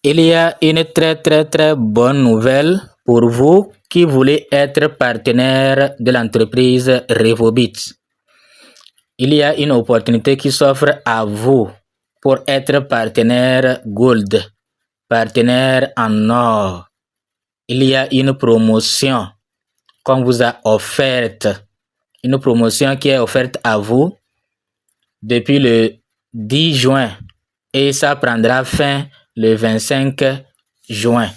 Il y a une très bonne nouvelle pour vous qui voulez être partenaire de l'entreprise Revobit. Il y a une opportunité qui s'offre à vous pour être partenaire Gold, partenaire en or. Il y a une promotion qu'on vous a offerte, une promotion qui est offerte à vous depuis le 10 juin et ça prendra fin le 25 juin.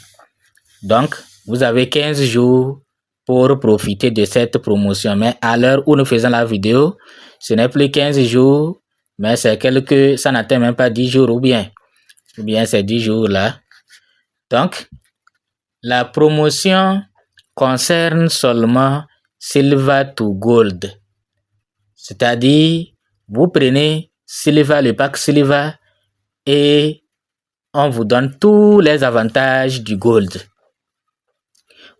Donc, vous avez 15 jours pour profiter de cette promotion. Mais à l'heure où nous faisons la vidéo, ce n'est plus 15 jours, mais c'est ça n'atteint même pas 10 jours ou bien c'est 10 jours là. Donc, la promotion concerne seulement Silver to Gold. C'est-à-dire, vous prenez Silver, le pack Silver, et on vous donne tous les avantages du Gold.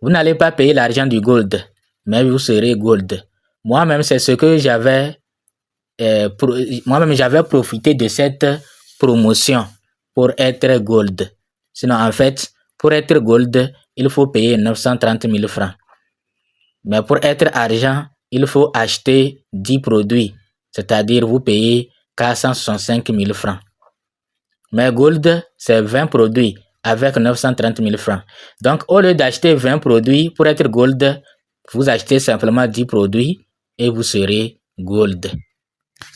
Vous n'allez pas payer l'argent du Gold, mais vous serez Gold. Moi-même, c'est ce que j'avais profité de cette promotion pour être Gold. Sinon, en fait, pour être Gold, il faut payer 930 000 francs. Mais pour être argent, il faut acheter 10 produits, c'est-à-dire vous payez 465 000 francs. Mais Gold, c'est 20 produits avec 930 000 francs. Donc, au lieu d'acheter 20 produits pour être Gold, vous achetez simplement 10 produits et vous serez Gold.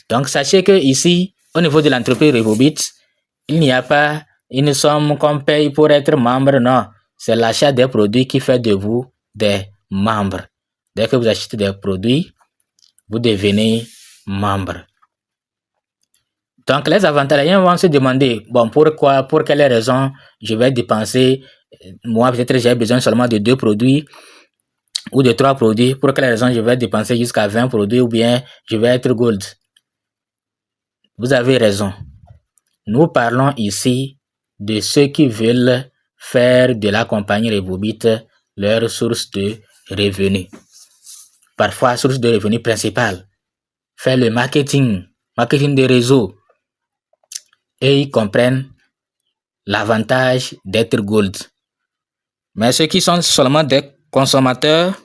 Donc, sachez que ici, au niveau de l'entreprise Revobit, il n'y a pas une somme qu'on paye pour être membre, non. C'est l'achat des produits qui fait de vous des membres. Dès que vous achetez des produits, vous devenez membre. Donc, les avantages, les gens vont se demander, bon, pourquoi, pour quelles raisons je vais dépenser, moi, peut-être j'ai besoin seulement de 2 produits ou de 3 produits, pour quelles raisons je vais dépenser jusqu'à 20 produits ou bien je vais être Gold. Vous avez raison. Nous parlons ici de ceux qui veulent faire de la compagnie Revobit leur source de revenus. Parfois, source de revenus principale. Faire le marketing des réseaux. Et ils comprennent l'avantage d'être Gold. Mais ceux qui sont seulement des consommateurs,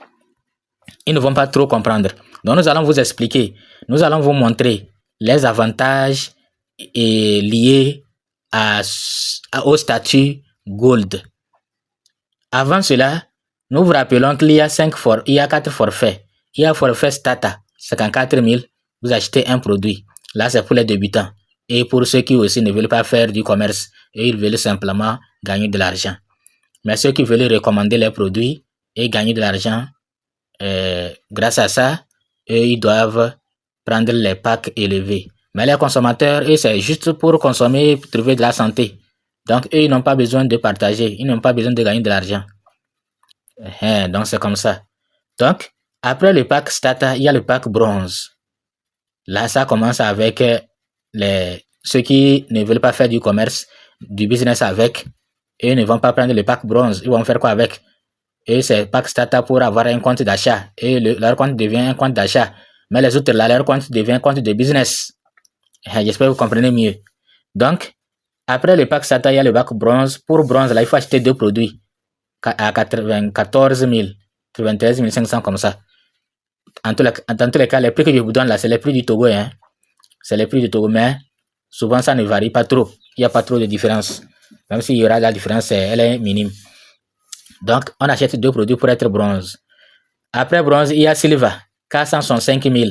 ils ne vont pas trop comprendre. Donc, nous allons vous expliquer, nous allons vous montrer les avantages liés au statut Gold. Avant cela, nous vous rappelons qu'il y a 4 forfaits. Il y a forfait Starter, 54 000, vous achetez un produit. Là, c'est pour les débutants. Et pour ceux qui aussi ne veulent pas faire du commerce, et ils veulent simplement gagner de l'argent. Mais ceux qui veulent recommander les produits et gagner de l'argent, grâce à ça, eux, ils doivent prendre les packs élevés. Mais les consommateurs, eux, c'est juste pour consommer, pour trouver de la santé. Donc, eux, ils n'ont pas besoin de partager, ils n'ont pas besoin de gagner de l'argent. Donc, c'est comme ça. Donc, après le pack Starter, il y a le pack Bronze. Là, ça commence avec ceux qui ne veulent pas faire du commerce, du business avec, eux ne vont pas prendre le pack Bronze. Ils vont faire quoi avec? Et c'est pack Starter pour avoir un compte d'achat. Et leur compte devient un compte d'achat. Mais les autres, là, leur compte devient un compte de business. J'espère que vous comprenez mieux. Donc, après le pack Starter, il y a le pack Bronze. Pour Bronze, là, il faut acheter 2 produits à 94 000, 93 500 comme ça. Dans tous les cas, les prix que je vous donne là, c'est les prix du Togo. Hein. C'est les prix du Togo, mais souvent ça ne varie pas trop. Il n'y a pas trop de différence. Même s'il y aura de la différence, elle est minime. Donc, on achète 2 produits pour être Bronze. Après Bronze, il y a Silver, 465 000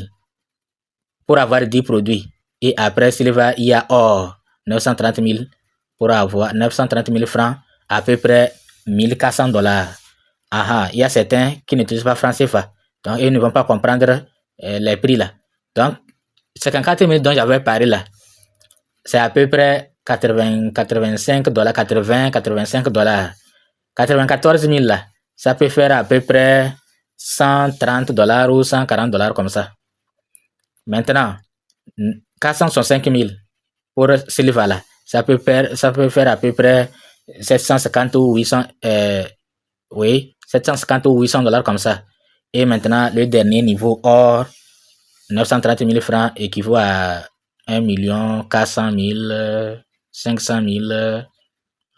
pour avoir 10 produits. Et après Silver, il y a Or, 930 000 pour avoir 930 000 francs, à peu près $1,400. Il y a certains qui n'utilisent pas franc CFA. Donc, ils ne vont pas comprendre les prix là. Donc, 54 000 dont j'avais parlé là, c'est à peu près 85 dollars, 85 dollars. 94 000 là, ça peut faire à peu près 130 dollars ou 140 dollars comme ça. Maintenant, 465 000 pour Silver là, ça peut faire à peu près 750 ou 800, 750 ou 800 dollars comme ça. Et maintenant, le dernier niveau Or, 930 000 francs équivaut à 1 400 000, 500 000,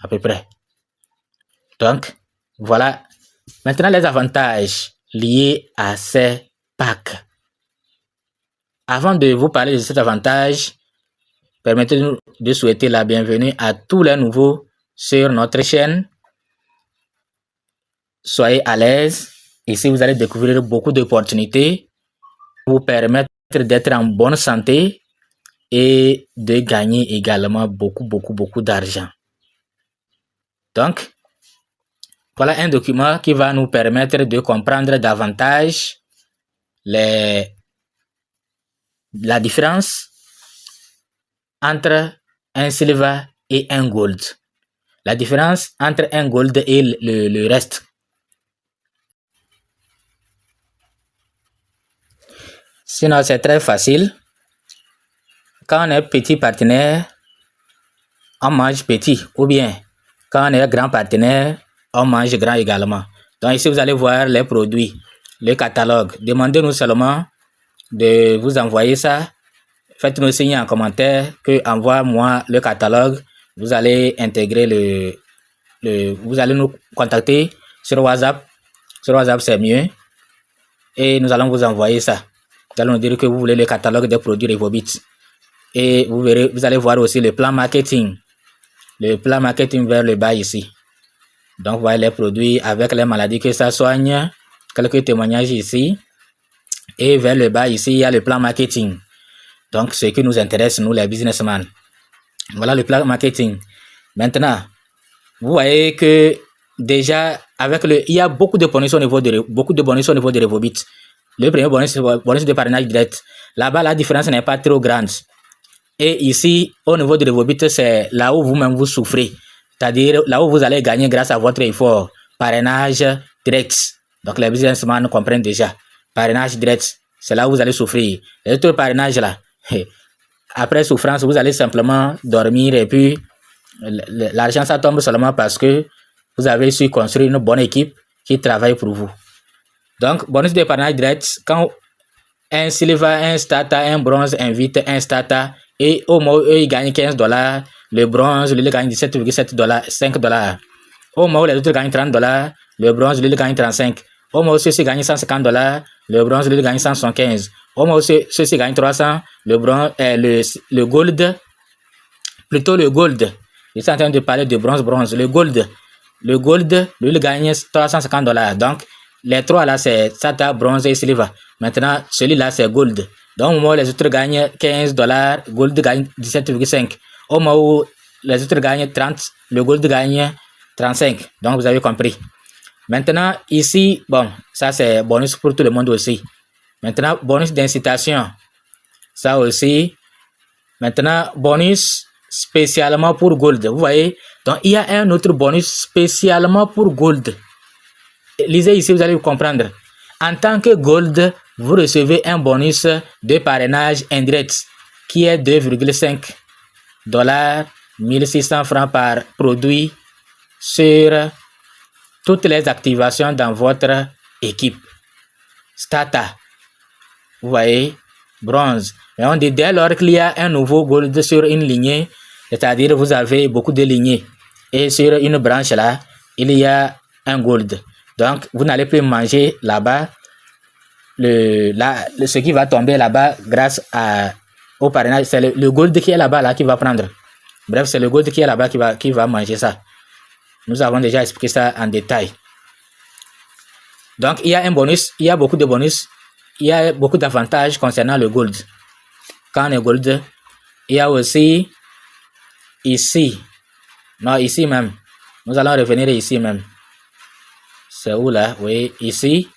à peu près. Donc, voilà maintenant les avantages liés à ces packs. Avant de vous parler de cet avantage, permettez-nous de souhaiter la bienvenue à tous les nouveaux sur notre chaîne. Soyez à l'aise. Ici, vous allez découvrir beaucoup d'opportunités pour vous permettre d'être en bonne santé et de gagner également beaucoup d'argent. Donc, voilà un document qui va nous permettre de comprendre davantage la différence entre un silver et un gold. La différence entre un gold et le reste. Sinon, c'est très facile. Quand on est petit partenaire, on mange petit. Ou bien, quand on est grand partenaire, on mange grand également. Donc ici, vous allez voir les produits, le catalogue. Demandez-nous seulement de vous envoyer ça. Faites-nous signe en commentaire que envoie-moi le catalogue. Vous allez intégrer vous allez nous contacter sur WhatsApp. Sur WhatsApp, c'est mieux. Et nous allons vous envoyer ça. Nous allons nous dire que vous voulez le catalogue des produits Revobit. Et vous verrez, vous allez voir aussi le plan marketing. Le plan marketing vers le bas ici. Donc, vous voyez les produits avec les maladies que ça soigne. Quelques témoignages ici. Et vers le bas ici, il y a le plan marketing. Donc, ce qui nous intéresse, nous, les businessmen. Voilà le plan marketing. Maintenant, vous voyez que déjà, il y a beaucoup de bonus au niveau de Revobit. Le premier bonus, c'est le bonus de parrainage direct. Là-bas, la différence n'est pas trop grande. Et ici, au niveau de Revobit, c'est là où vous-même vous souffrez. C'est-à-dire là où vous allez gagner grâce à votre effort. Parrainage direct. Donc, les businessmen comprennent déjà. Parrainage direct, c'est là où vous allez souffrir. Les autres parrainages là, après souffrance, vous allez simplement dormir et puis l'argent, ça tombe seulement parce que vous avez su construire une bonne équipe qui travaille pour vous. Donc, bonus de parrainage direct, quand un silver, un starter, un bronze invite un starter et au moins, eux, ils gagnent $15, le bronze, lui, il gagne $17,7, $5. Au moins, les autres gagnent $30, le bronze, lui, il gagne 35. Au moins, ceux-ci gagnent $150, le bronze, lui, il gagne 175. Au moins, ceux-ci gagnent 300, le bronze, le gold, plutôt le gold. Je suis en train de parler de bronze. Le gold, lui, il gagne $350. Donc, les trois là, c'est starter, bronze et silver. Maintenant, celui-là, c'est gold. Donc, au moment où les autres gagnent $15, gold gagne 17,5. Au moment où les autres gagnent 30, le gold gagne 35. Donc, vous avez compris. Maintenant, ici, bon, ça c'est bonus pour tout le monde aussi. Maintenant, bonus d'incitation. Ça aussi. Maintenant, bonus spécialement pour gold. Vous voyez? Donc, il y a un autre bonus spécialement pour gold. Lisez ici, vous allez comprendre. En tant que gold, vous recevez un bonus de parrainage indirect qui est $2,5, 1600 francs par produit sur toutes les activations dans votre équipe. Starter, vous voyez, bronze. Mais on dit dès lors qu'il y a un nouveau gold sur une lignée, c'est-à-dire vous avez beaucoup de lignées, et sur une branche là, il y a un gold. Donc, vous n'allez plus manger là-bas ce qui va tomber là-bas grâce au parrainage. C'est le gold qui est là-bas là, qui va prendre. Bref, c'est le gold qui est là-bas qui va manger ça. Nous avons déjà expliqué ça en détail. Donc, il y a un bonus, il y a beaucoup de bonus, il y a beaucoup d'avantages concernant le gold. Quand on est gold, il y a aussi ici, non, ici même. Nous allons revenir ici même. C'est où là? Oui, ici.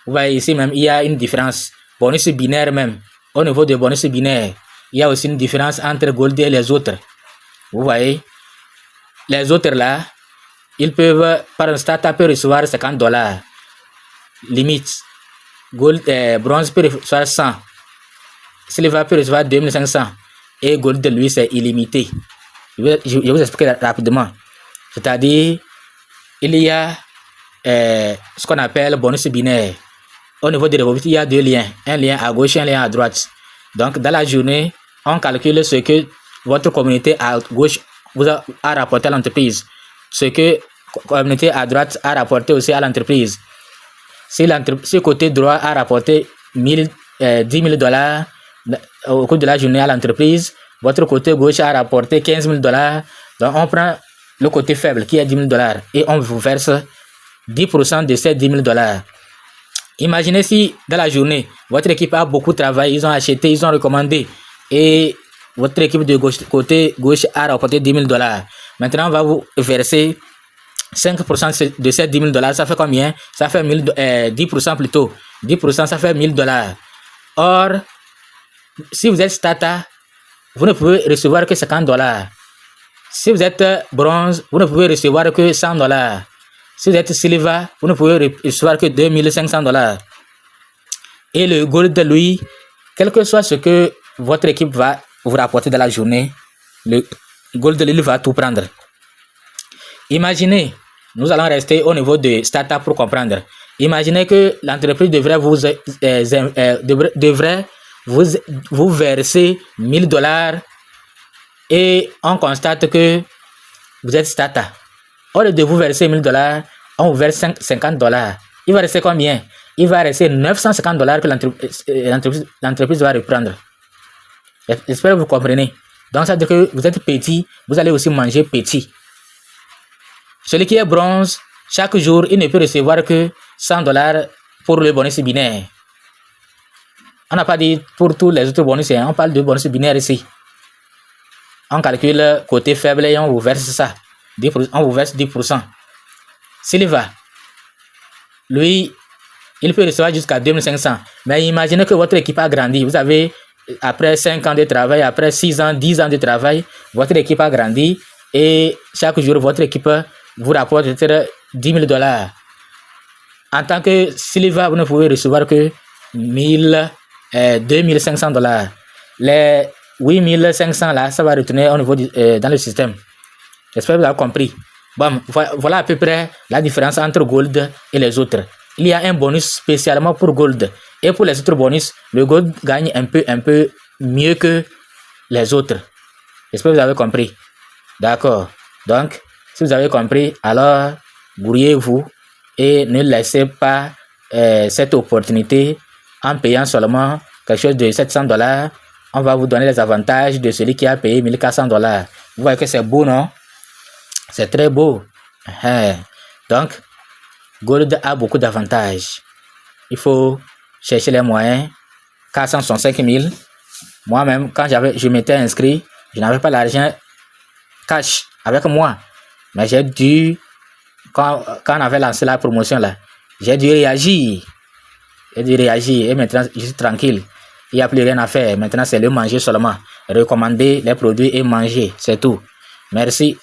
Vous voyez ici même, il y a une différence. Bonus binaire même. Au niveau de bonus binaire, il y a aussi une différence entre gold et les autres. Vous voyez? Les autres là, ils peuvent, par un startup, peut recevoir $50. Limite. Gold, bronze peut recevoir 100. Silver peut recevoir 2500. Et gold, lui, c'est illimité. Je vais vous expliquer rapidement. C'est-à-dire, il y a ce qu'on appelle bonus binaire. Au niveau des Revobit, il y a deux liens. Un lien à gauche et un lien à droite. Donc, dans la journée, on calcule ce que votre communauté à gauche vous a rapporté à l'entreprise. ce que la communauté à droite a rapporté aussi à l'entreprise. Si côté droit a rapporté 10 000 dollars au cours de la journée à l'entreprise, votre côté gauche a rapporté 15 000 dollars. Donc, on prend le côté faible qui est 10 000 dollars et on vous verse 10% de ces 10 000 dollars. Imaginez si dans la journée, votre équipe a beaucoup travaillé, ils ont acheté, ils ont recommandé et votre équipe de côté gauche a rapporté 10 000 dollars. Maintenant, on va vous verser 5% de ces 10 000 dollars. Ça fait combien? Ça fait 10% plutôt. 10%, ça fait 1000 dollars. Or, si vous êtes Stata, vous ne pouvez recevoir que 50 dollars. Si vous êtes bronze, vous ne pouvez recevoir que 100 dollars. Si vous êtes silver, vous ne pouvez recevoir que 2500 dollars. Et le gold, lui, quel que soit ce que votre équipe va vous rapporter dans la journée, le gold, lui, va tout prendre. Imaginez, nous allons rester au niveau de startup pour comprendre. Imaginez que l'entreprise devrait vous verser 1000 dollars et on constate que vous êtes startup. Au lieu de vous verser 1000 dollars, on vous verse 50 dollars. Il va rester combien? Il va rester 950 dollars que l'entreprise va reprendre. J'espère que vous comprenez. Donc, ça veut dire que vous êtes petit, vous allez aussi manger petit. Celui qui est bronze, chaque jour, il ne peut recevoir que 100 dollars pour le bonus binaire. On n'a pas dit pour tous les autres bonus, on parle de bonus binaire ici. On calcule côté faible et on vous verse ça. On vous verse 10%. Silva, lui, il peut recevoir jusqu'à 2500. Mais imaginez que votre équipe a grandi. Vous avez, après 5 ans de travail, après 6 ans, 10 ans de travail, votre équipe a grandi et chaque jour, votre équipe vous rapporte 10 000 dollars. En tant que Silva, vous ne pouvez recevoir que 2500 dollars. Les 8500 là, ça va retourner au niveau dans le système. J'espère que vous avez compris. Bon, voilà à peu près la différence entre Gold et les autres. Il y a un bonus spécialement pour Gold. Et pour les autres bonus, le Gold gagne un peu mieux que les autres. J'espère que vous avez compris. D'accord. Donc, si vous avez compris, alors brouillez-vous et ne laissez pas cette opportunité en payant seulement quelque chose de 700 dollars. On va vous donner les avantages de celui qui a payé 1400 dollars. Vous voyez que c'est beau, non? C'est très beau. Donc, Gold a beaucoup d'avantages. Il faut chercher les moyens. 465 000. Moi-même, quand je m'étais inscrit, je n'avais pas l'argent cash avec moi. Mais j'ai dû, quand on avait lancé la promotion là, j'ai dû réagir. Et maintenant, je suis tranquille. Il n'y a plus rien à faire. Maintenant, c'est le manger seulement. Recommander les produits et manger. C'est tout. Merci.